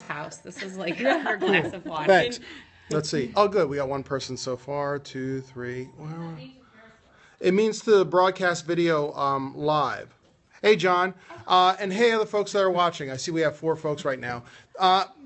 house. This is like your glass of water. Thanks. Let's see. Oh, good. We got one person so far. 2, 3. It means to broadcast video live. Hey, John. And hey, other folks that are watching. I see we have 4 folks right now.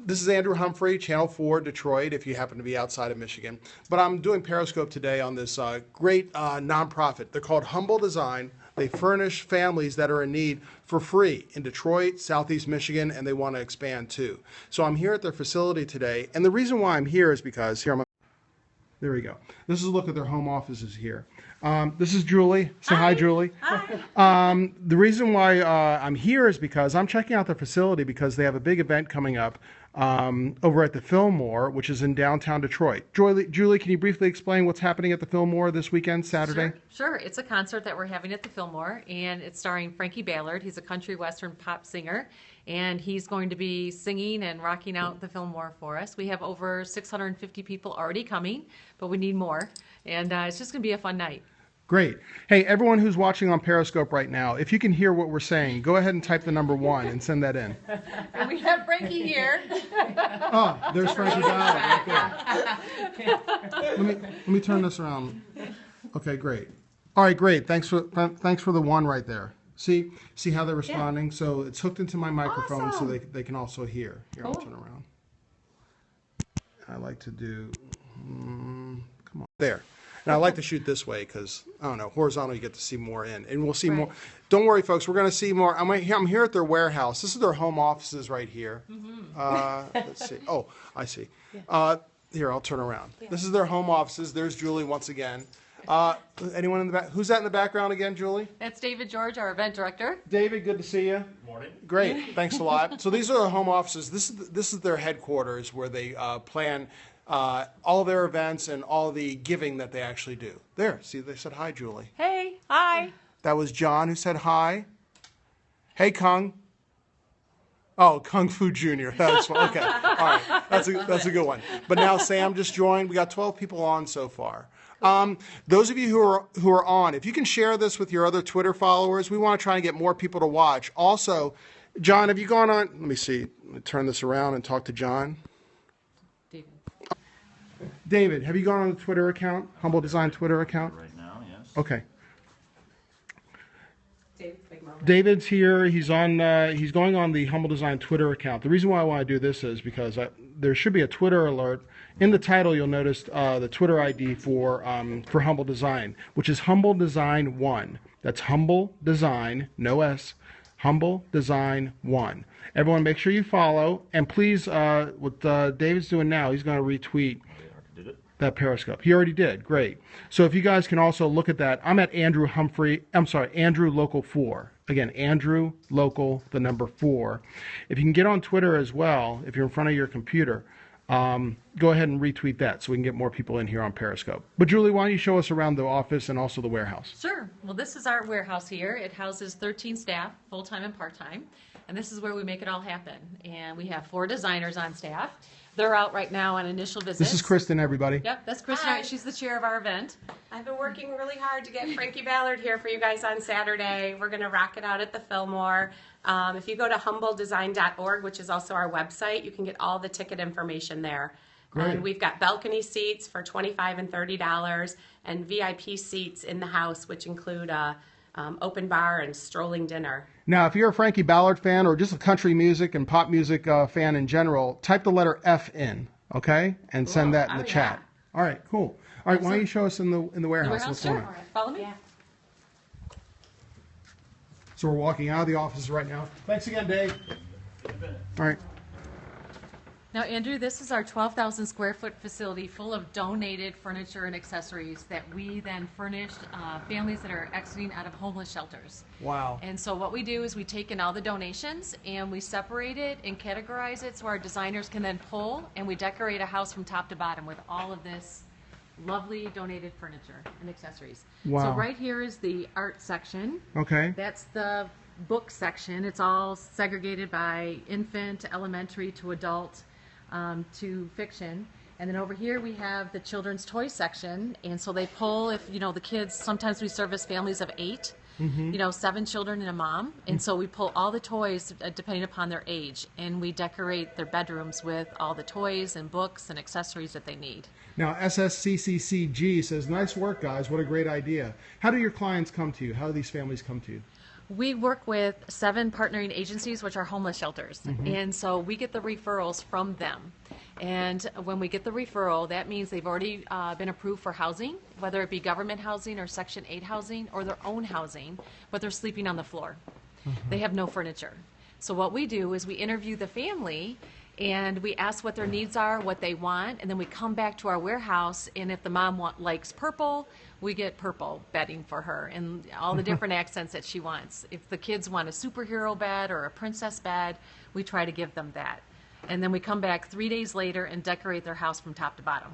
This is Andrew Humphrey, Channel 4, Detroit, if you happen to be outside of Michigan. But I'm doing Periscope today on this great nonprofit. They're called Humble Design. They furnish families that are in need for free in Detroit, Southeast Michigan, and they want to expand too. So I'm here at their facility today. And the reason why I'm here is because, there we go. This is a look at their home offices here. This is Julie. Say hi, Julie. Hi. The reason why I'm here is because I'm checking out their facility because they have a big event coming up over at the Fillmore, which is in downtown Detroit. Julie, can you briefly explain what's happening at the Fillmore this weekend, Saturday? Sure. It's a concert that we're having at the Fillmore, and it's starring Frankie Ballard. He's a country western pop singer, and he's going to be singing and rocking out the Fillmore for us. We have over 650 people already coming, but we need more, and it's just going to be a fun night. Great. Hey, everyone who's watching on Periscope right now, if you can hear what we're saying, go ahead and type the number 1 and send that in. And we have Frankie here. Oh, there's Frankie Ballard right there. Let me turn this around. Okay, great. All right, great. Thanks for the 1 right there. See how they're responding? Yeah. So it's hooked into my microphone, awesome. So they can also hear. Here, I'll turn around. I like to do, come on, there. And I like to shoot this way because, I don't know, horizontal you get to see more in. And we'll see more. Don't worry, folks. We're going to see more. I'm here at their warehouse. This is their home offices right here. Mm-hmm. Let's see. Oh, I see. Yeah. Here, I'll turn around. Yeah. This is their home offices. There's Julie once again. Anyone in the back? Who's that in the background again, Julie? That's David George, our event director. David, good to see you. Morning. Great. Thanks a lot. So these are their home offices. This is their headquarters where they plan all their events and all the giving that they actually do. There, see, they said hi, Julie. Hey, hi. That was John who said hi. Hey, Kung. Oh, Kung Fu Jr. That's fun. Okay, all right, that's a good one. But now Sam just joined. We got 12 people on so far. Those of you who are on, if you can share this with your other Twitter followers, we want to try and get more people to watch. Also, John, have you gone on? Let me see. Let me turn this around and talk to John. David, have you gone on the Twitter account, Humble Design Twitter account? Right now, yes. Okay. David's here. He's on. He's going on the Humble Design Twitter account. The reason why I want to do this is because there should be a Twitter alert in the title. You'll notice the Twitter ID for Humble Design, which is Humble Design 1. That's Humble Design, no S. Humble Design 1. Everyone, make sure you follow, and please, what David's doing now, he's going to retweet that Periscope. He already did. Great. So if you guys can also look at that, I'm at Andrew Local 4. Again, Andrew Local, the number 4. If you can get on Twitter as well, if you're in front of your computer, go ahead and retweet that so we can get more people in here on Periscope. But Julie, why don't you show us around the office and also the warehouse? Sure. Well, this is our warehouse here. It houses 13 staff, full-time and part-time. And this is where we make it all happen. And we have 4 designers on staff. They're out right now on initial visits. This is Kristen, everybody. Yep, that's Kristen. Hi. She's the chair of our event. I've been working really hard to get Frankie Ballard here for you guys on Saturday. We're going to rock it out at the Fillmore. If you go to humbledesign.org, which is also our website, you can get all the ticket information there. Great. And we've got balcony seats for $25 and $30 and VIP seats in the house, which include open bar and strolling dinner. Now, if you're a Frankie Ballard fan or just a country music and pop music fan in general, type the letter F in, okay, and send that in the chat. Yeah. All right, cool. All right, why don't you show us in the warehouse? What's going on? All right, follow me. Yeah. So we're walking out of the office right now. Thanks again, Dave. All right. Now, Andrew, this is our 12,000 square foot facility full of donated furniture and accessories that we then furnish families that are exiting out of homeless shelters. Wow. And so what we do is we take in all the donations and we separate it and categorize it so our designers can then pull, and we decorate a house from top to bottom with all of this lovely donated furniture and accessories. Wow. So right here is the art section. Okay. That's the book section. It's all segregated by infant to elementary to adult. To fiction. And then over here we have the children's toy section, and so they pull, if you know the kids, sometimes we service families of 8, you know, 7 children and a mom. And so we pull all the toys depending upon their age, and we decorate their bedrooms with all the toys and books and accessories that they need. Now, SSCCCG says, nice work, guys. What a great idea. How do your clients come to you? How do these families come to you? We work with 7 partnering agencies, which are homeless shelters. And so we get the referrals from them. And when we get the referral, that means they've already been approved for housing, whether it be government housing or Section 8 housing or their own housing, but they're sleeping on the floor. They have no furniture. So what we do is we interview the family and we ask what their needs are, what they want, and then we come back to our warehouse, and if the mom likes purple, we get purple bedding for her and all the different accents that she wants. If the kids want a superhero bed or a princess bed, we try to give them that. And then we come back 3 days later and decorate their house from top to bottom.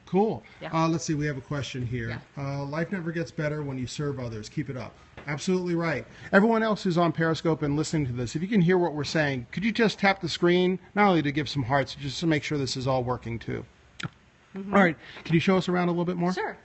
Cool. Yeah. Let's see, we have a question here. Life never gets better when you serve others. Keep it up. Absolutely right. Everyone else who's on Periscope and listening to this, if you can hear what we're saying, could you just tap the screen, not only to give some hearts, just to make sure this is all working too. All right. Can you show us around a little bit more? Sure.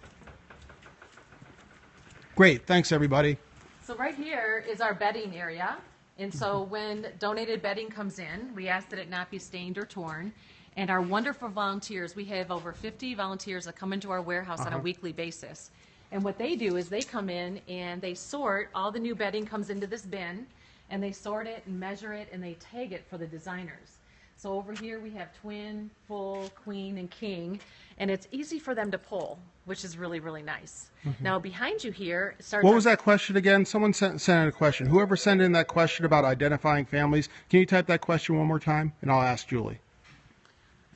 Great. Thanks, everybody. So right here is our bedding area. And so when donated bedding comes in, we ask that it not be stained or torn. And our wonderful volunteers, we have over 50 volunteers that come into our warehouse on a weekly basis. And what they do is they come in and they sort, all the new bedding comes into this bin, and they sort it and measure it and they tag it for the designers. So over here we have twin, full, queen, and king, and it's easy for them to pull, which is really, really nice. Now behind you here starts. What was that question again? Someone sent in a question. Whoever sent in that question about identifying families, can you type that question one more time? And I'll ask Julie.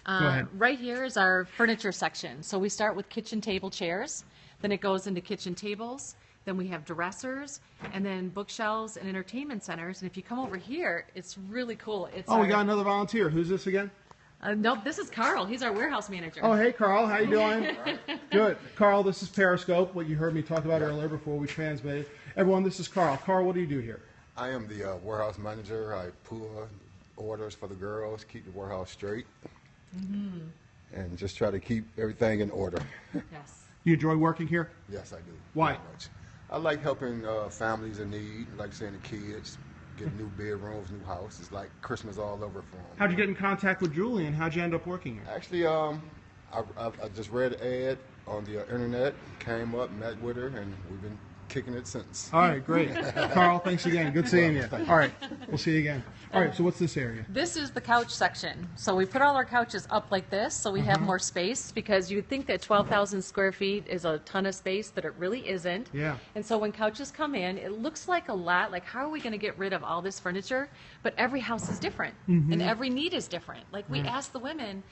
Go ahead. Right here is our furniture section. So we start with kitchen table chairs, then it goes into kitchen tables, then we have dressers, and then bookshelves and entertainment centers. And if you come over here, it's really cool. It's We got another volunteer. Who's this again? nope, this is Carl. He's our warehouse manager. Oh, hey, Carl. How you doing? Good. Carl, this is Periscope, what you heard me talk about earlier before we transmitted. Everyone, this is Carl. Carl, what do you do here? I am the warehouse manager. I pull orders for the girls, keep the warehouse straight, and just try to keep everything in order. Yes. You enjoy working here? Yes, I do. Why? Very much. I like helping families in need, like saying the kids, get new bedrooms, new house. It's like Christmas all over for them. How'd you get in contact with Julie, and how'd you end up working here? Actually, I just read an ad on the internet, came up, met with her, and we've been kicking it since. All right, great. Carl, thanks again. Good seeing you. All right, we'll see you again. All right, so what's this area? This is the couch section. So we put all our couches up like this so we have more space, because you'd think that 12,000 square feet is a ton of space, but it really isn't. Yeah. And so when couches come in, it looks like a lot, like how are we going to get rid of all this furniture? But every house is different, and every need is different. Like we ask the women,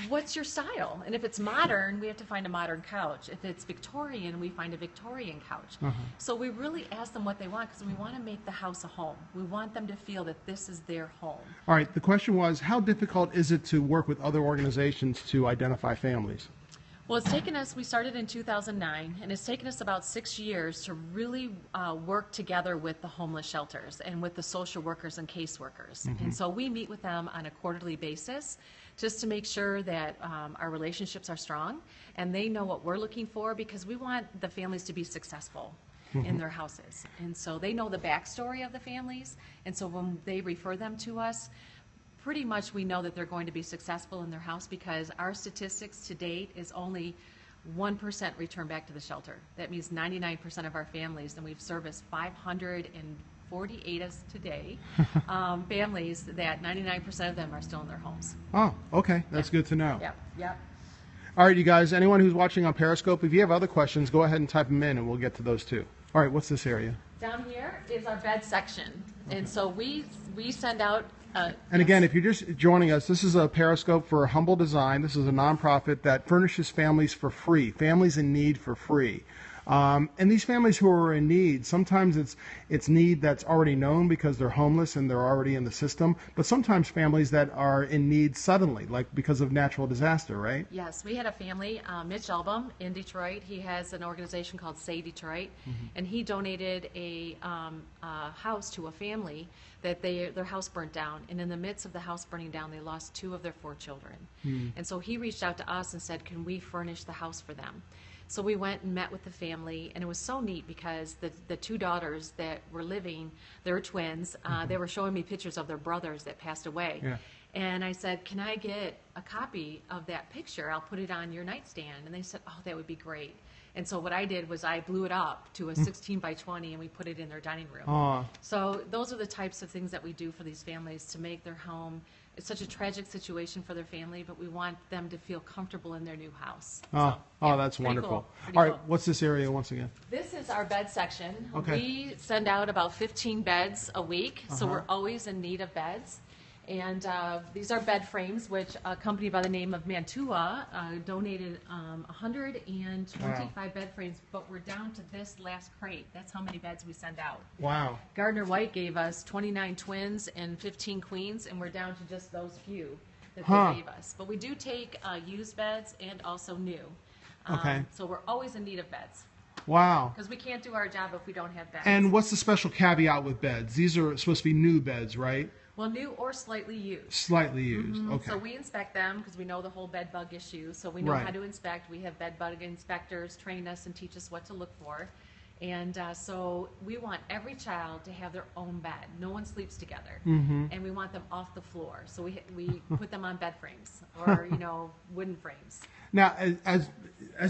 what's your style? And if it's modern, we have to find a modern couch. If it's Victorian, we find a Victorian couch. So we really ask them what they want, because we want to make the house a home. We want them to feel that this is their home. All right, the question was, how difficult is it to work with other organizations to identify families? Well, it's taken us, we started in 2009, and it's taken us about 6 years to really work together with the homeless shelters and with the social workers and caseworkers. And so we meet with them on a quarterly basis just to make sure that our relationships are strong and they know what we're looking for, because we want the families to be successful in their houses. And so they know the backstory of the families, and so when they refer them to us, pretty much we know that they're going to be successful in their house, because our statistics to date is only 1% return back to the shelter. That means 99% of our families, and we've serviced 548 as today, families that 99% of them are still in their homes. Oh, okay. That's good to know. Yep. All right, you guys, anyone who's watching on Periscope, if you have other questions, go ahead and type them in, and we'll get to those too. All right, what's this area? Down here is our bed section. And so we send out And again, if you're just joining us, this is a Periscope for Humble Design. This is a nonprofit that furnishes families for free, families in need for free. And these families who are in need, sometimes it's need that's already known because they're homeless and they're already in the system, but sometimes families that are in need suddenly, like because of natural disaster, right? Yes, we had a family, Mitch Album in Detroit. He has an organization called Say Detroit, and he donated a house to a family that their house burnt down, and in the midst of the house burning down, they lost 2 of their 4 children. And so he reached out to us and said, can we furnish the house for them? So we went and met with the family, and it was so neat because the two daughters that were living, they were twins. They were showing me pictures of their brothers that passed away. Yeah. And I said, can I get a copy of that picture? I'll put it on your nightstand. And they said, oh, that would be great. And so what I did was I blew it up to a 16 by 20, and we put it in their dining room. Aw. So those are the types of things that we do for these families to make their home. It's such a tragic situation for their family, but we want them to feel comfortable in their new house. Oh, So, yeah, that's pretty wonderful. cool, pretty All right, cool. what's this area once again? This is our bed section. Okay. We send out about 15 beds a week, so we're always in need of beds. And these are bed frames, which a company by the name of Mantua donated 125 bed frames, but we're down to this last crate. That's how many beds we send out. Wow. Gardner White gave us 29 twins and 15 queens, and we're down to just those few that they gave us. But we do take used beds and also new. Okay. So we're always in need of beds Wow. because we can't do our job if we don't have beds. And what's the special caveat with beds? These are supposed to be new beds, right? Well, new or slightly used. Slightly used. Okay. So we inspect them because we know the whole bed bug issue. So we know Right. how to inspect. We have bed bug inspectors train us and teach us what to look for. And so we want every child to have their own bed. No one sleeps together. And we want them off the floor. So we put them on bed frames or, wooden frames. Now, as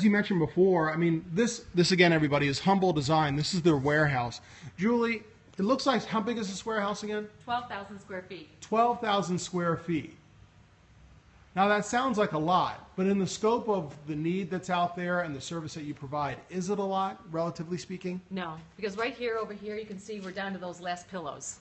you mentioned before, I mean, this again, everybody, is Humble Design. This is their warehouse. Julie, it looks like, how big is this warehouse again? 12,000 square feet. 12,000 square feet. Now, that sounds like a lot, but in the scope of the need that's out there and the service that you provide, is it a lot, relatively speaking? No, because right here, over here, you can see we're down to those last pillows.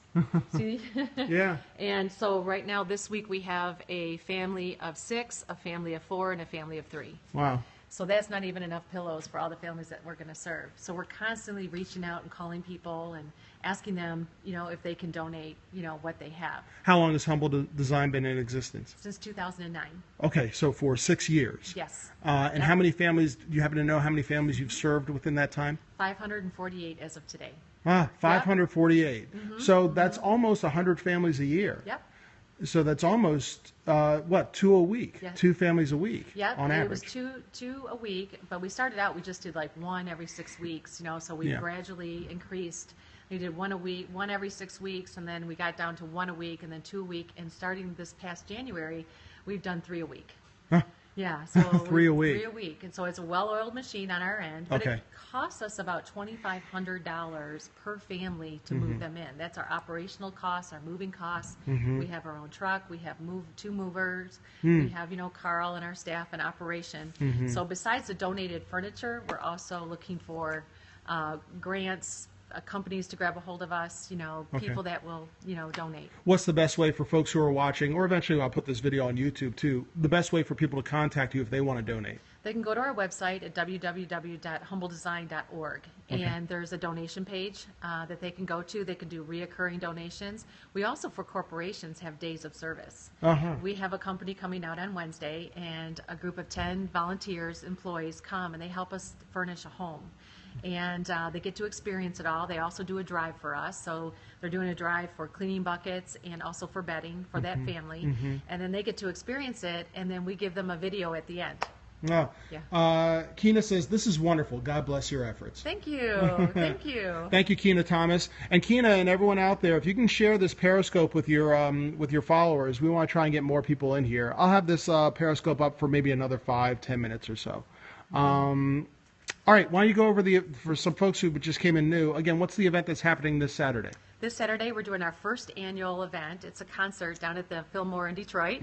See? Yeah. And so right now, this week, we have a family of 6, a family of 4, and a family of 3. Wow. So that's not even enough pillows for all the families that we're going to serve. So we're constantly reaching out and calling people and asking them, if they can donate, what they have. How long has Humble Design been in existence? Since 2009. Okay, so for 6 years. Yes. And how many families, do you happen to know how many families you've served within that time? 548 as of today. 548. So that's almost 100 families a year. Yep. So that's almost, 2 a week? Yeah. 2 families a week Yep. on It was average. two a week, but we started out, we just did like one every 6 weeks, so we Yeah. gradually increased. We did one a week, one every 6 weeks, and then we got down to 1 a week, and then 2 a week, and starting this past January, we've done 3 a week. Huh. Yeah, so 3 a week. 3 a week, and so it's a well-oiled machine on our end. But Okay. it costs us about $2,500 per family to move them in. That's our operational costs, our moving costs. We have our own truck. We have 2 movers. We have, Carl and our staff and operation. So besides the donated furniture, we're also looking for grants, companies to grab a hold of us. People that will, donate. What's the best way for folks who are watching, or eventually I'll put this video on YouTube too, the best way for people to contact you if they want to donate? They can go to our website at www.humbledesign.org, and there's a donation page that they can go to. They can do reoccurring donations. We also, for corporations, have days of service. We have a company coming out on Wednesday, and a group of 10 volunteers, employees come, and they help us furnish a home. And they get to experience it all. They also do a drive for us. So they're doing a drive for cleaning buckets and also for bedding for that family. And then they get to experience it, and then we give them a video at the end. Oh. Yeah. Keena says, this is wonderful. God bless your efforts. Thank you. Thank you. Thank you, Keena Thomas. And Keena and everyone out there, if you can share this Periscope with your followers, we want to try and get more people in here. I'll have this Periscope up for maybe another 5-10 minutes or so. All right, why don't you go over for some folks who just came in new, again, what's the event that's happening this Saturday? This Saturday, we're doing our first annual event. It's a concert down at the Fillmore in Detroit,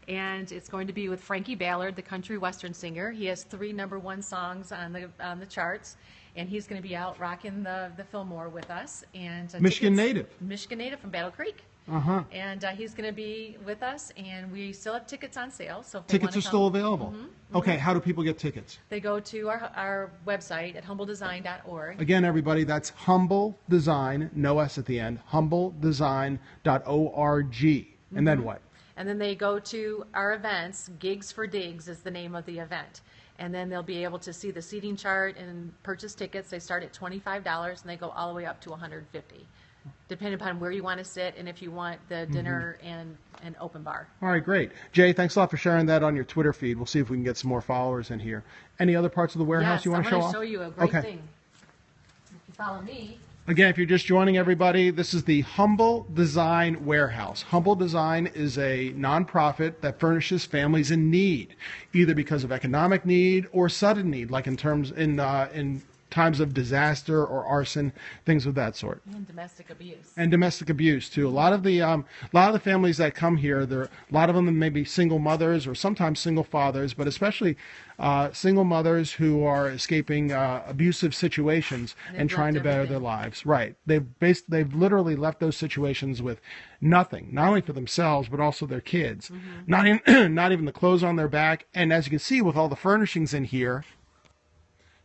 and it's going to be with Frankie Ballard, the country western singer. He has 3 #1 songs on the charts, and he's going to be out rocking the Fillmore with us. And Michigan native. Michigan native from Battle Creek. And he's going to be with us, and we still have tickets on sale. So if they Tickets wanna are come, still available. Okay, how do people get tickets? They go to our website at humbledesign.org. Again, everybody, that's Humble Design, no S at the end, humbledesign.org. And then what? And then they go to our events. Gigs for Digs is the name of the event. And then they'll be able to see the seating chart and purchase tickets. They start at $25, and they go all the way up to $150. depending upon where you want to sit and if you want the dinner and an open bar. All right, great. Jay, thanks a lot for sharing that on your Twitter feed. We'll see if we can get some more followers in here. Any other parts of the warehouse you want to show off? Yes, I want to show you a great Okay. thing. If you follow me. Again, if you're just joining everybody, this is the Humble Design Warehouse. Humble Design is a nonprofit that furnishes families in need, either because of economic need or sudden need, like in times of disaster or arson, things of that sort. And domestic abuse. And domestic abuse too. A lot of the families that come here, a lot of them may be single mothers or sometimes single fathers, but especially single mothers who are escaping abusive situations and trying to better their lives. Right. They've literally left those situations with nothing, not only for themselves but also their kids. Not even the clothes on their back. And as you can see with all the furnishings in here,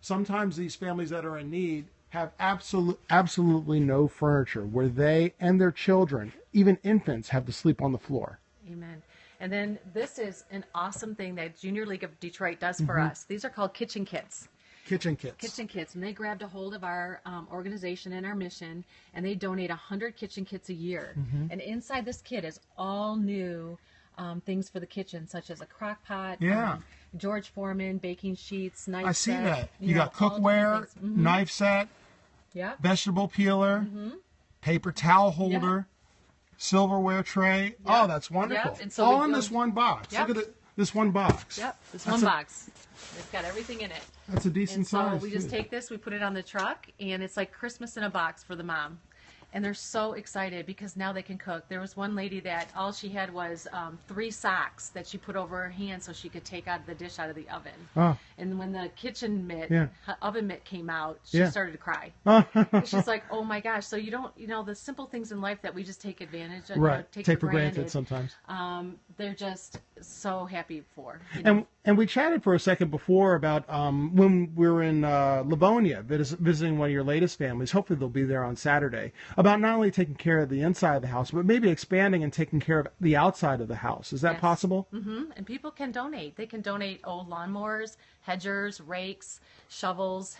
sometimes these families that are in need have absolutely no furniture, where they and their children, even infants, have to sleep on the floor. Amen. And then this is an awesome thing that Junior League of Detroit does for us. These are called kitchen kits. Kitchen kits. Kitchen kits. And they grabbed a hold of our organization and our mission, and they donate 100 kitchen kits a year. And inside this kit is all new things for the kitchen, such as a crock pot, George Foreman, baking sheets, knife set. I see that. You got cookware, knife set, vegetable peeler, paper towel holder, silverware tray. Oh, that's wonderful. Yep. And so all in this one box. Yep. Look at this one box. Yep, this one box. It's got everything in it. That's a decent And so size. we just too. take this, we put it on the truck, and it's like Christmas in a box for the mom. And they're so excited because now they can cook. There was one lady that all she had was 3 socks that she put over her hand so she could take out the dish out of the oven. Oh. And when the kitchen mitt, oven mitt came out, she started to cry. She's like, oh my gosh. So you don't, the simple things in life that we just take advantage of, Right. Take for granted sometimes. They're just so happy for. And we chatted for a second before about when we were in Livonia visiting one of your latest families. Hopefully they'll be there on Saturday. About not only taking care of the inside of the house, but maybe expanding and taking care of the outside of the house. Is that possible? Mm-hmm. And people can donate. They can donate old lawnmowers, hedgers, rakes, shovels,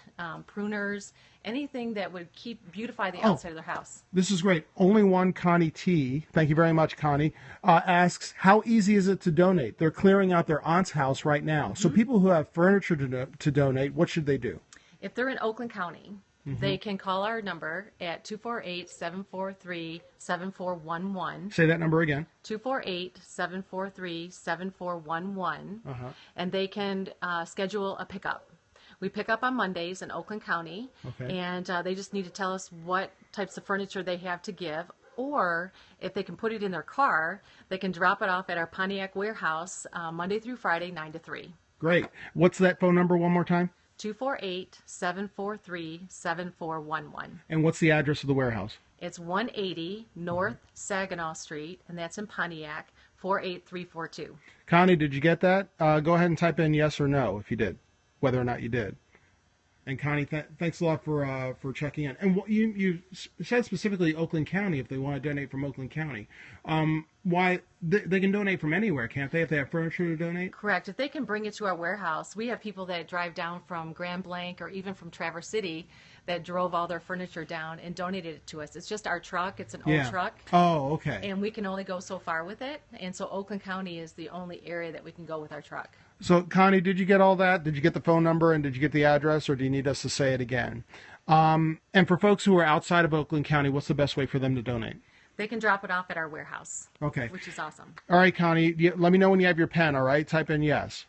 pruners, anything that would beautify the outside of their house. This is great. Only one Connie T, thank you very much, Connie, asks, how easy is it to donate? They're clearing out their aunt's house right now. So people who have furniture to donate, what should they do? If they're in Oakland County, they can call our number at 248-743-7411. Say that number again. 248-743-7411. And they can schedule a pickup. We pick up on Mondays in Oakland County, and they just need to tell us what types of furniture they have to give, or if they can put it in their car, they can drop it off at our Pontiac warehouse Monday through Friday, 9 to 3. Great. What's that phone number one more time? 248-743-7411. And what's the address of the warehouse? It's 180 North Saginaw Street, and that's in Pontiac, 48342. Connie, did you get that? Go ahead and type in yes or no if you did, whether or not you did. And Connie, thanks a lot for checking in. And you said specifically Oakland County, if they want to donate from Oakland County. Why they can donate from anywhere, can't they? If they have furniture to donate. Correct. If they can bring it to our warehouse, we have people that drive down from Grand Blanc or even from Traverse City that drove all their furniture down and donated it to us. It's just our truck. It's an old truck. Oh, okay. And we can only go so far with it. And so Oakland County is the only area that we can go with our truck. So, Connie, did you get all that? Did you get the phone number and did you get the address, or do you need us to say it again? And for folks who are outside of Oakland County, what's the best way for them to donate? They can drop it off at our warehouse. Okay. Which is awesome. All right, Connie, let me know when you have your pen, all right? Type in yes.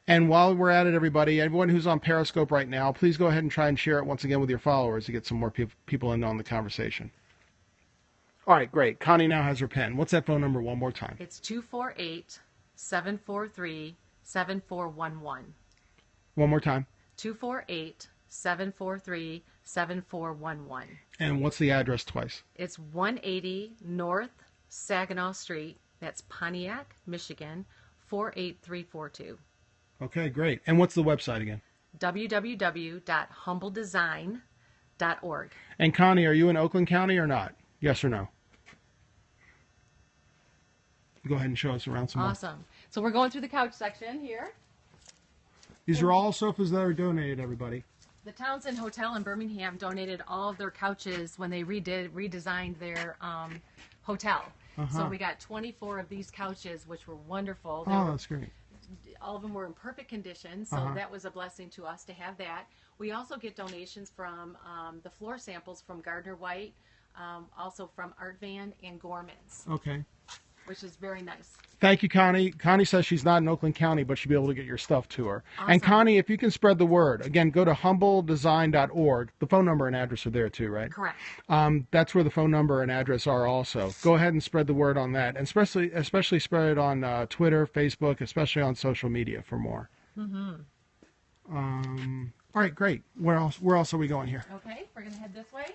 And while we're at it, everyone who's on Periscope right now, please go ahead and try and share it once again with your followers to get some more people in on the conversation. All right, great. Connie now has her pen. What's that phone number one more time? It's 248-743-7411. One more time. 248-743-7411. And what's the address twice? It's 180 North Saginaw Street. That's Pontiac, Michigan, 48342. Okay, great. And what's the website again? www.humbledesign.org. And Connie, are you in Oakland County or not? Yes or no? Go ahead and show us around some more. Awesome. So we're going through the couch section here. These are all sofas that are donated, everybody. The Townsend Hotel in Birmingham donated all of their couches when they redesigned their hotel. So we got 24 of these couches, which were wonderful. Oh, that's great. All of them were in perfect condition, so that was a blessing to us to have that. We also get donations from the floor samples from Gardner White, also from Art Van and Gorman's, Okay. which is very nice. Thank you, Connie. Connie says she's not in Oakland County, but she'll be able to get your stuff to her. Awesome. And Connie, if you can spread the word, again, go to humbledesign.org. The phone number and address are there too, right? Correct. That's where the phone number and address are also. Go ahead and spread the word on that, and especially spread it on Twitter, Facebook, especially on social media for more. All right, great. Where else are we going here? Okay, we're going to head this way.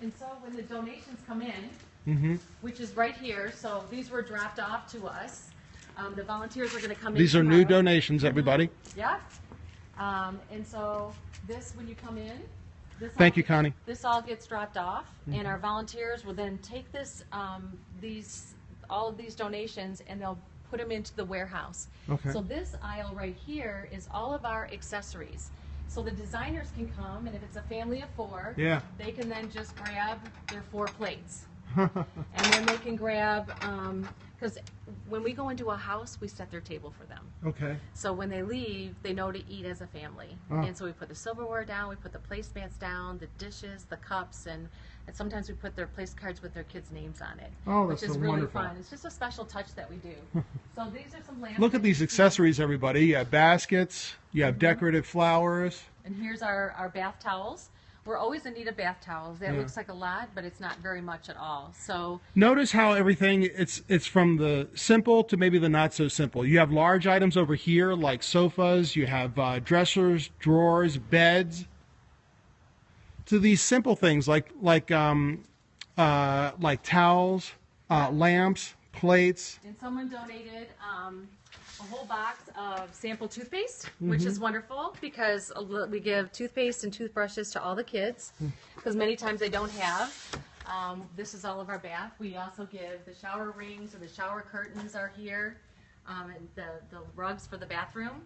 And so when the donations come in, which is right here, so these were dropped off to us. The volunteers are going to come in. These are new tomorrow. donations, everybody. Yeah. And so this, when you come in, Thank you, Connie. This all gets dropped off, and our volunteers will then take this, all of these donations, and they'll put them into the warehouse. Okay. So this aisle right here is all of our accessories. So the designers can come, and if it's a family of 4, Yeah. they can then just grab their 4 plates. And then they can grab, because when we go into a house, we set their table for them. Okay. So when they leave, they know to eat as a family. And so we put the silverware down, we put the placemats down, the dishes, the cups, and sometimes we put their place cards with their kids' names on it. Oh, which that's is so really wonderful. fun. It's just a special touch that we do. So these are some lamps. Look at these accessories, everybody. You have baskets. You have decorative flowers. And here's our bath towels. We're always in need of bath towels. That looks like a lot, but it's not very much at all. So Notice how everything, it's from the simple to maybe the not so simple. You have large items over here like sofas. You have dressers, drawers, beds. To these simple things like towels, lamps, plates. And someone donated a whole box of sample toothpaste, which is wonderful because we give toothpaste and toothbrushes to all the kids because many times they don't have. This is all of our bath. We also give the shower rings, or the shower curtains are here, and the rugs for the bathroom.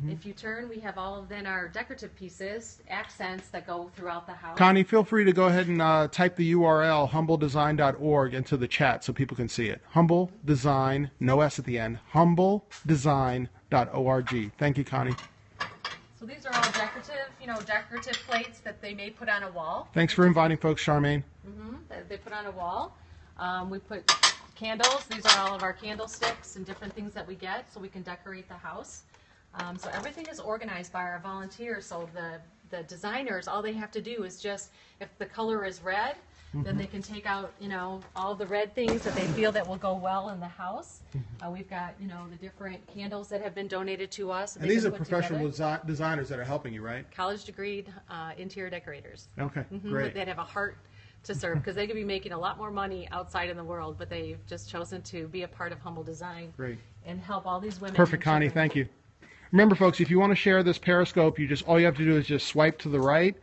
If you turn, we have all of then our decorative pieces, accents that go throughout the house. Connie, feel free to go ahead and type the URL humbledesign.org into the chat so people can see it. Humble Design, no S at the end, humbledesign.org. Thank you, Connie. So these are all decorative plates that they may put on a wall. Thanks for inviting folks, Charmaine. That they put on a wall. We put candles. These are all of our candlesticks and different things that we get so we can decorate the house. So everything is organized by our volunteers. So the designers, all they have to do is just, if the color is red, then they can take out, all the red things that they feel that will go well in the house. We've got, the different candles that have been donated to us. And these are professional designers that are helping you, right? College degreed interior decorators. Okay, great. That have a heart to serve, because they could be making a lot more money outside in the world, but they've just chosen to be a part of Humble Design. Great. And help all these women. Perfect, and Connie. children. Thank you. Remember, folks, if you want to share this Periscope, all you have to do is just swipe to the right,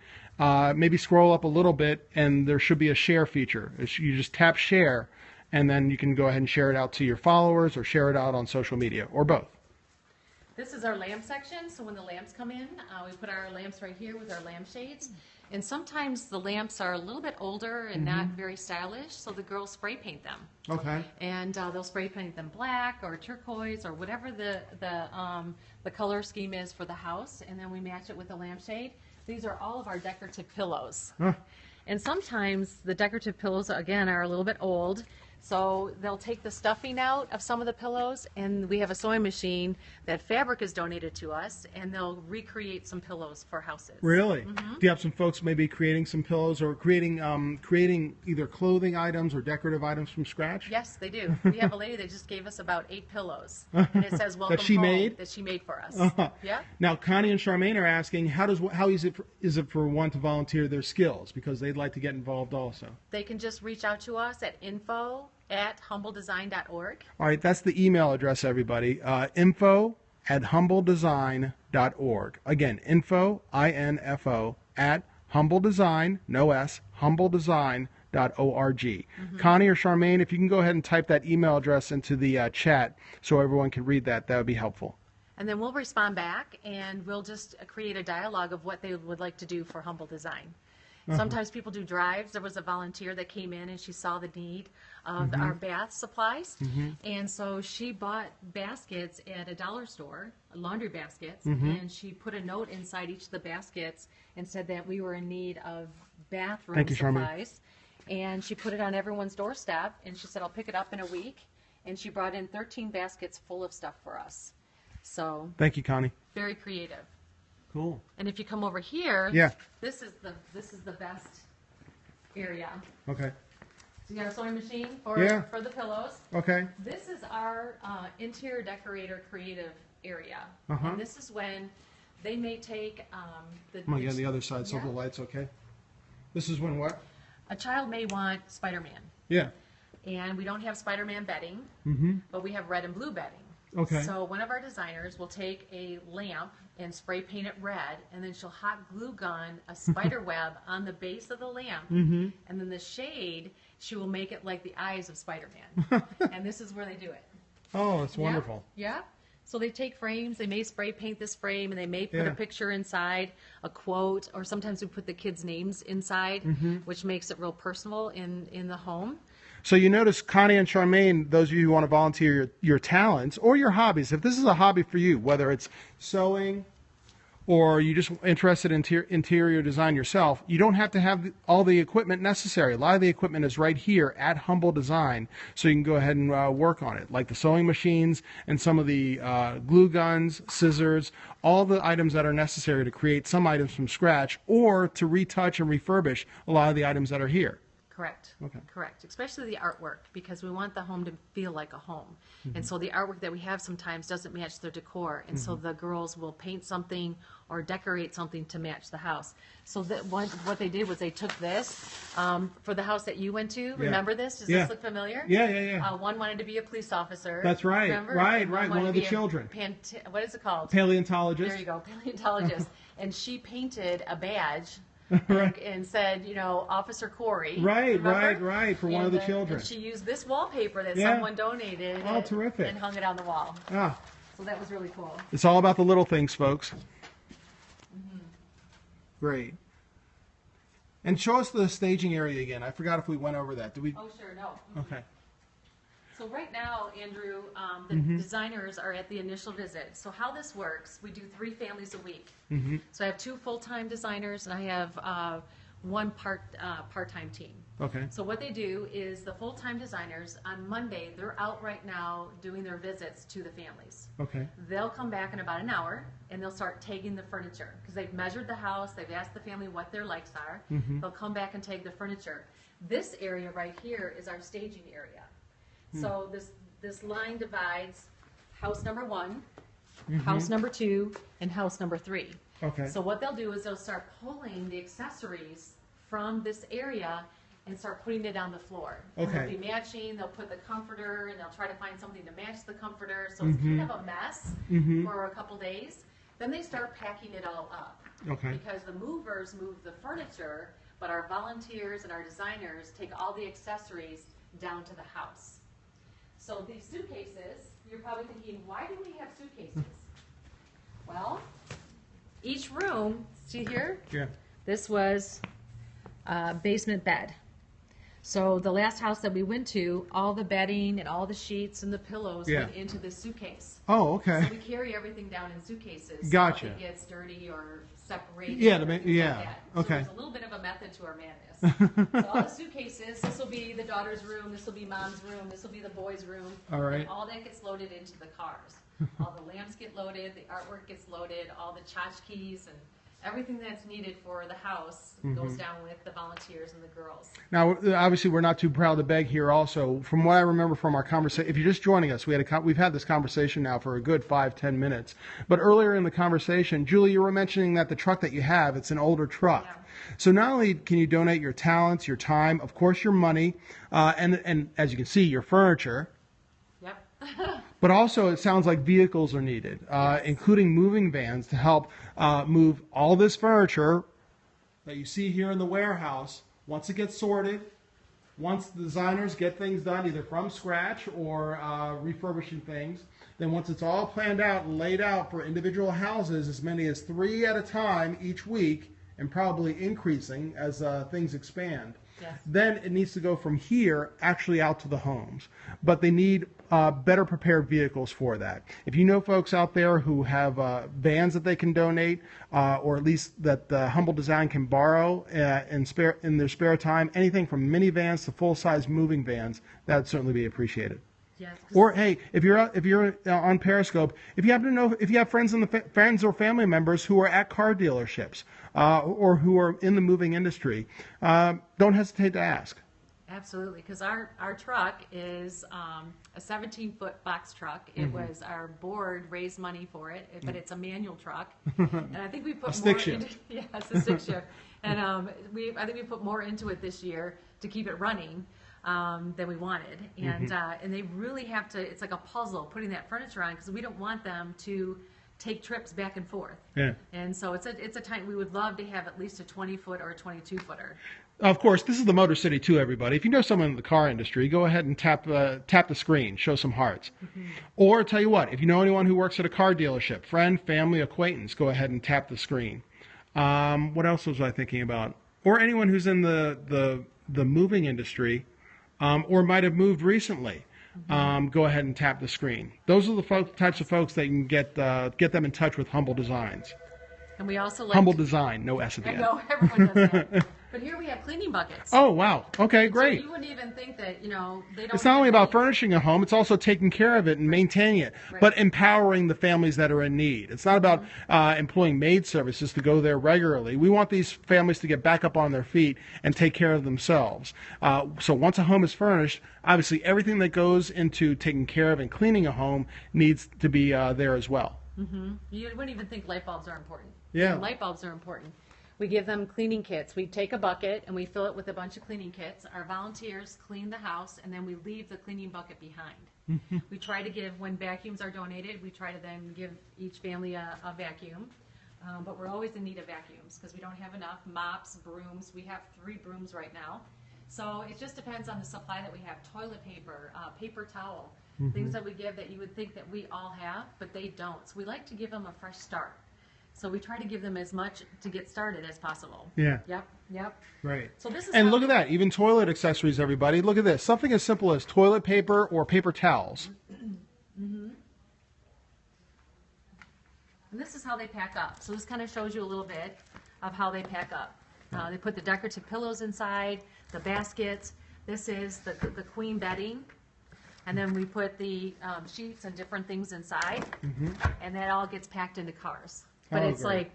maybe scroll up a little bit, and there should be a share feature. You just tap share, and then you can go ahead and share it out to your followers or share it out on social media, or both. This is our lamp section. So when the lamps come in, we put our lamps right here with our lampshades. And sometimes the lamps are a little bit older and not very stylish, so the girls spray paint them. Okay. And they'll spray paint them black or turquoise or whatever the color scheme is for the house, and then we match it with a lampshade. These are all of our decorative pillows. And sometimes the decorative pillows, again, are a little bit old, so they'll take the stuffing out of some of the pillows, and we have a sewing machine that fabric is donated to us, and they'll recreate some pillows for houses. Really? Do you have some folks maybe creating some pillows or creating either clothing items or decorative items from scratch? Yes, they do. We have a lady that just gave us about 8 pillows, and it says "Welcome she home," made? that she made for us. Yeah. Now, Connie and Charmaine are asking, how easy is it for one to volunteer their skills, because they'd like to get involved also? They can just reach out to us at info@humbledesign.org. All right, that's the email address, everybody. Info@humbledesign.org. Again, info, I-N-F-O, at humbledesign, no S, humbledesign.org. Connie or Charmaine, if you can go ahead and type that email address into the chat so everyone can read that, that would be helpful. And then we'll respond back, and we'll just create a dialogue of what they would like to do for Humble Design. Sometimes people do drives. There was a volunteer that came in, and she saw the need of our bath supplies. And so she bought baskets at a dollar store, laundry baskets, and she put a note inside each of the baskets and said that we were in need of bathroom Thank you, Charmaine. supplies. And she put it on everyone's doorstep, and she said, I'll pick it up in a week. And she brought in 13 baskets full of stuff for us. So Thank you, Connie. very creative. Cool. And if you come over here, Yeah. this is the best area. Okay. So you got a sewing machine for the pillows. Okay. This is our interior decorator creative area. Uh-huh. And this is when they may take the. I'm going to get on the other side so the light's okay. This is when what? A child may want Spider-Man. Yeah. And we don't have Spider-Man bedding, but we have red and blue bedding. Okay. So one of our designers will take a lamp and spray paint it red, and then she'll hot glue gun a spider web on the base of the lamp, and then the shade, she will make it like the eyes of Spider-Man. And this is where they do it. Oh, that's wonderful. Yeah. So they take frames, they may spray paint this frame, and they may put a picture inside, a quote, or sometimes we put the kids' names inside, which makes it real personal in the home. So you notice Connie and Charmaine, those of you who want to volunteer your talents or your hobbies, if this is a hobby for you, whether it's sewing or you just interested in interior design yourself, you don't have to have all the equipment necessary. A lot of the equipment is right here at Humble Design, so you can go ahead and work on it, like the sewing machines and some of the glue guns, scissors, all the items that are necessary to create some items from scratch or to retouch and refurbish a lot of the items that are here. Correct. Okay. Correct. Especially the artwork, because we want the home to feel like a home. And so the artwork that we have sometimes doesn't match the decor. And so the girls will paint something or decorate something to match the house. So what they did was they took this for the house that you went to. Remember this? Does this look familiar? Yeah. One wanted to be a police officer. That's right. Remember? Right. And One wanted of to the be a children. What is it called? Paleontologist. There you go, paleontologist. And she painted a badge Right. and said, Officer Corey. Right, remember? for one of the children. And she used this wallpaper that someone donated. Oh, terrific. And hung it on the wall. Ah, So that was really cool. it's all about the little things, folks. Great. And show us the staging area again. I forgot if we went over that. Did we? Oh, sure, no. Okay. So right now, Andrew, the designers are at the initial visit. So how this works, we do 3 families a week. So I have 2 full-time designers, and I have one part-time team. Okay. So what they do is the full-time designers, on Monday, they're out right now doing their visits to the families. Okay. They'll come back in about an hour, and they'll start tagging the furniture, because they've measured the house, they've asked the family what their likes are. They'll come back and tag the furniture. This area right here is our staging area. So this line divides house number 1, house number 2, and house number 3. Okay. So what they'll do is they'll start pulling the accessories from this area and start putting it on the floor. And Okay. they'll be matching, they'll put the comforter, and they'll try to find something to match the comforter. So it's kind of a mess for a couple days. Then they start packing it all up. Okay. Because the movers move the furniture, but our volunteers and our designers take all the accessories down to the house. So these suitcases, you're probably thinking, why do we have suitcases? Well, each room, see here? Yeah. This was a basement bed. So the last house that we went to, all the bedding and all the sheets and the pillows went into this suitcase. Oh, okay. So we carry everything down in suitcases. Gotcha. So nothing gets dirty or separated. Yeah, or things yeah. like that. Okay. So there's a little bit of a method to our madness. So all the suitcases, this will be the daughter's room, this will be mom's room, this will be the boy's room. All right. And all that gets loaded into the cars. All the lamps get loaded, the artwork gets loaded, all the tchotchkes and everything that's needed for the house goes down with the volunteers and the girls. Now, obviously, we're not too proud to beg here. Also, from what I remember from our conversation, if you're just joining us, we've had this conversation now for a good 5-10 minutes. But earlier in the conversation, Julie, you were mentioning that the truck that you have, it's an older truck. Yeah. So not only can you donate your talents, your time, of course, your money, and as you can see, your furniture. Yep. But also, it sounds like vehicles are needed, including moving vans to help move all this furniture that you see here in the warehouse. Once it gets sorted, once the designers get things done, either from scratch or refurbishing things, then once it's all planned out and laid out for individual houses, as many as 3 at a time each week, and probably increasing as things expand, Yes. then it needs to go from here actually out to the homes. But they need better prepared vehicles for that. If you know folks out there who have vans that they can donate, or at least that Humble Design can borrow in their spare time, anything from minivans to full-size moving vans, that would certainly be appreciated. Yes. Or hey, if you're on Periscope, if you happen to know, if you have friends friends or family members who are at car dealerships or who are in the moving industry, don't hesitate to ask. Absolutely, because our truck is a 17-foot box truck. It was our board raised money for it, but it's a manual truck, and I think we put stick more shift. into yeah, it's a stick shift, and I think we put more into it this year to keep it running than we wanted, and they really have to. It's like a puzzle putting that furniture on because we don't want them to take trips back and forth. Yeah. And so it's a time we would love to have at least a 20-foot or a 22-footer. Of course, this is the Motor City too, everybody. If you know someone in the car industry, go ahead and tap the screen, show some hearts. Or tell you what, if you know anyone who works at a car dealership, friend, family, acquaintance, go ahead and tap the screen. What else was I thinking about? Or anyone who's in the moving industry, or might have moved recently. Go ahead and tap the screen. Those are the types of folks that you can get them in touch with Humble Designs. And we also like Humble Design, no S at the I end. know everyone does that. But here we have cleaning buckets. Oh, wow. Okay, great. So you wouldn't even think that, they don't. It's not only about need- furnishing a home, it's also taking care of it and maintaining it, Right. but empowering the families that are in need. It's not about employing maid services to go there regularly. We want these families to get back up on their feet and take care of themselves. So once a home is furnished, obviously everything that goes into taking care of and cleaning a home needs to be there as well. You wouldn't even think light bulbs are important. Yeah. And light bulbs are important. We give them cleaning kits. We take a bucket and we fill it with a bunch of cleaning kits. Our volunteers clean the house and then we leave the cleaning bucket behind. We try to give, when vacuums are donated, we try to then give each family a vacuum. But we're always in need of vacuums because we don't have enough mops, brooms. We have 3 brooms right now. So it just depends on the supply that we have. Toilet paper, paper towel, things that we give that you would think that we all have, but they don't. So we like to give them a fresh start. So we try to give them as much to get started as possible. Yeah. Yep. Right. So this is And how- look at that, even toilet accessories, everybody. Look at this. Something as simple as toilet paper or paper towels. And this is how they pack up. So this kind of shows you a little bit of how they pack up. They put the decorative pillows inside, the baskets. This is the queen bedding. And then we put the sheets and different things inside. And that all gets packed into cars. But Oh, it's great. like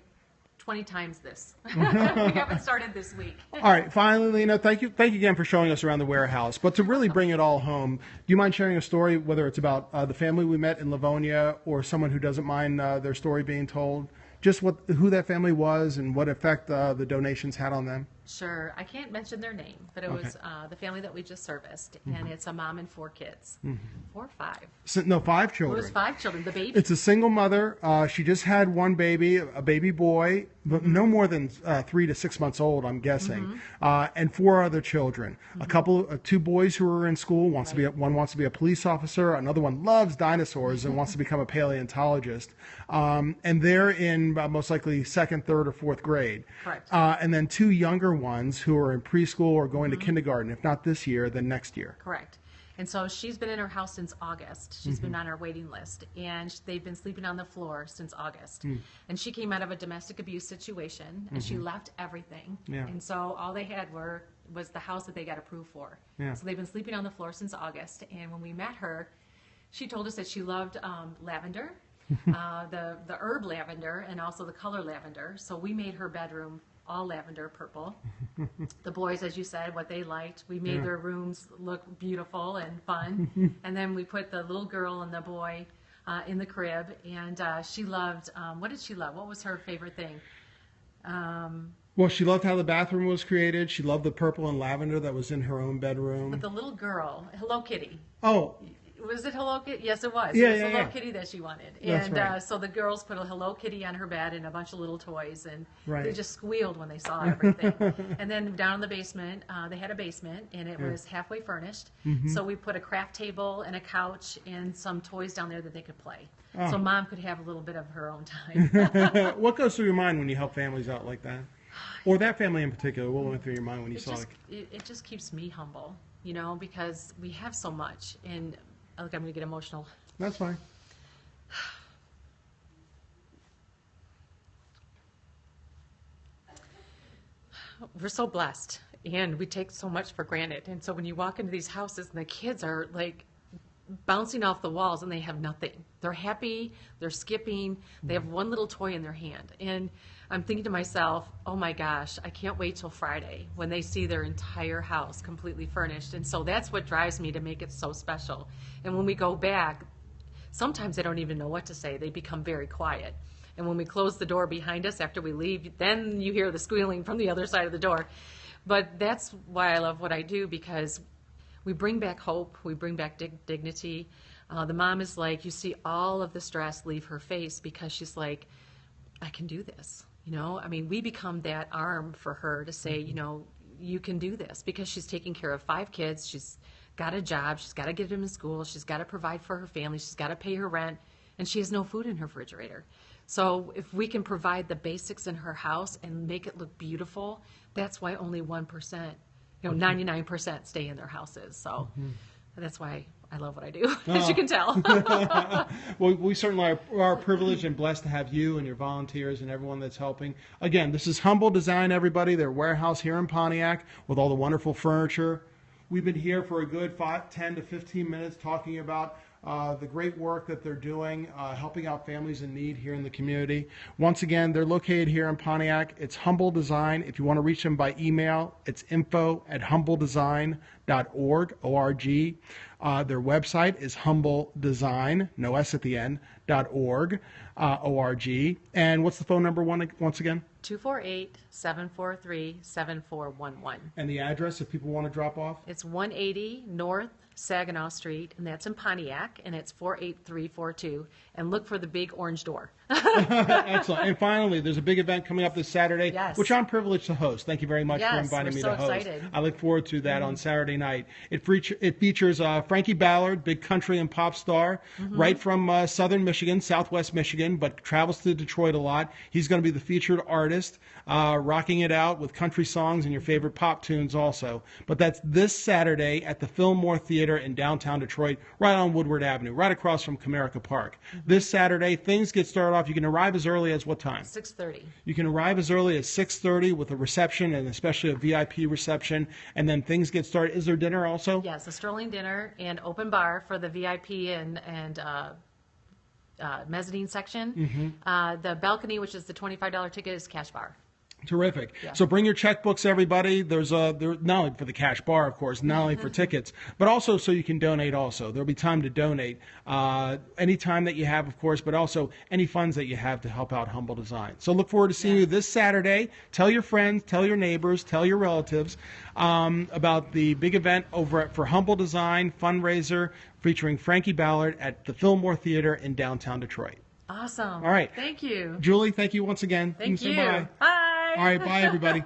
20 times this. We haven't started this week. All right, finally, Lena, thank you again for showing us around the warehouse. But to really bring it all home, do you mind sharing a story, whether it's about the family we met in Livonia or someone who doesn't mind their story being told? Just who that family was and what effect the donations had on them? Sure. I can't mention their name, but it was the family that we just serviced. And it's a mom and 4 kids. 4 or 5. No, 5 It children. was 5 children. The baby. It's a single mother. She just had one baby, a baby boy, but no more than 3 to 6 months old, I'm guessing, and 4 other children. A couple, 2 boys who are in school. One wants to be a police officer. Another one loves dinosaurs and wants to become a paleontologist. And they're in most likely 2nd, 3rd, or 4th grade. Correct. And then 2 younger ones who are in preschool or going to kindergarten. If not this year, then next year. Correct. And so she's been in her house since August. She's been on our waiting list. And they've been sleeping on the floor since August. And she came out of a domestic abuse situation, and she left everything. Yeah. And so all they had was the house that they got approved for. Yeah. So they've been sleeping on the floor since August. And when we met her, she told us that she loved lavender, the herb lavender, and also the color lavender. So we made her bedroom all lavender purple. The boys, as you said, what they liked. We made their rooms look beautiful and fun. And then we put the little girl and the boy in the crib. And she loved, what did she love? What was her favorite thing? Well, she loved how the bathroom was created. She loved the purple and lavender that was in her own bedroom. But the little girl, Hello Kitty. Oh, Was it Hello Kitty? Yes, it was. Yeah, It was yeah, Hello yeah. Kitty that she wanted. That's And right. so the girls put a Hello Kitty on her bed and a bunch of little toys, and Right. they just squealed when they saw everything. And then down in the basement, they had a basement, and it was halfway furnished. Mm-hmm. So we put a craft table and a couch and some toys down there that they could play. Oh. So Mom could have a little bit of her own time. What goes through your mind when you help families out like that? Or that family in particular, what went through your mind when you saw it? It just keeps me humble, you know, because we have so much. And look, I'm going to get emotional. That's fine. We're so blessed, and we take so much for granted. And so when you walk into these houses and the kids are like bouncing off the walls and they have nothing, they're happy, they're skipping, they have one little toy in their hand. And I'm thinking to myself, oh my gosh, I can't wait till Friday when they see their entire house completely furnished. And so that's what drives me to make it so special. And when we go back, sometimes they don't even know what to say. They become very quiet. And when we close the door behind us after we leave, then you hear the squealing from the other side of the door. But that's why I love what I do, because we bring back hope, we bring back dignity. The mom is like, you see all of the stress leave her face because she's like, I can do this. You know, I mean, we become that arm for her to say, you know, you can do this, because she's taking care of 5 kids. She's got a job. She's got to get them in school. She's got to provide for her family. She's got to pay her rent, and she has no food in her refrigerator. So if we can provide the basics in her house and make it look beautiful, that's why only 1%, 99% stay in their houses. So that's why I love what I do, as you can tell. Well, we certainly are privileged and blessed to have you and your volunteers and everyone that's helping. Again, this is Humble Design, everybody. Their warehouse here in Pontiac with all the wonderful furniture. We've been here for a good 10 to 15 minutes talking about the great work that they're doing, helping out families in need here in the community. Once again, they're located here in Pontiac. It's Humble Design. If you want to reach them by email, it's info@humbledesign.org, O-R-G. Their website is humbledesign, no S at the end, .org, O-R-G. And what's the phone number once again? 248-743-7411. And the address if people want to drop off? It's 180 North Saginaw Street, and that's in Pontiac, and it's 48342. And look for the big orange door. Excellent. And finally, there's a big event coming up this Saturday, Yes. which I'm privileged to host. Thank you very much for Yes, inviting we're me so to host. excited. I look forward to that on Saturday night. It features Frankie Ballard, big country and pop star, right from southern Michigan, southwest Michigan, but travels to Detroit a lot. He's going to be the featured artist, rocking it out with country songs and your favorite pop tunes also. But that's this Saturday at the Fillmore Theater in downtown Detroit, right on Woodward Avenue, right across from Comerica Park. This Saturday, things get started off. You can arrive as early as what time? 6:30. You can arrive as early as 6:30 with a reception, and especially a VIP reception, and then things get started. Is there dinner also? Yes, a strolling dinner and open bar for the VIP and mezzanine section. The balcony, which is the $25 ticket, is cash bar. Terrific. Yeah. So bring your checkbooks, everybody. There's not only for the cash bar, of course, not only for tickets, but also so you can donate also. There'll be time to donate any time that you have, of course, but also any funds that you have to help out Humble Design. So look forward to seeing you this Saturday. Tell your friends, tell your neighbors, tell your relatives about the big event for Humble Design fundraiser featuring Frankie Ballard at the Fillmore Theater in downtown Detroit. Awesome. All right. Thank you. Julie, thank you once again. Thank Say you. bye. Bye. All right, bye, everybody.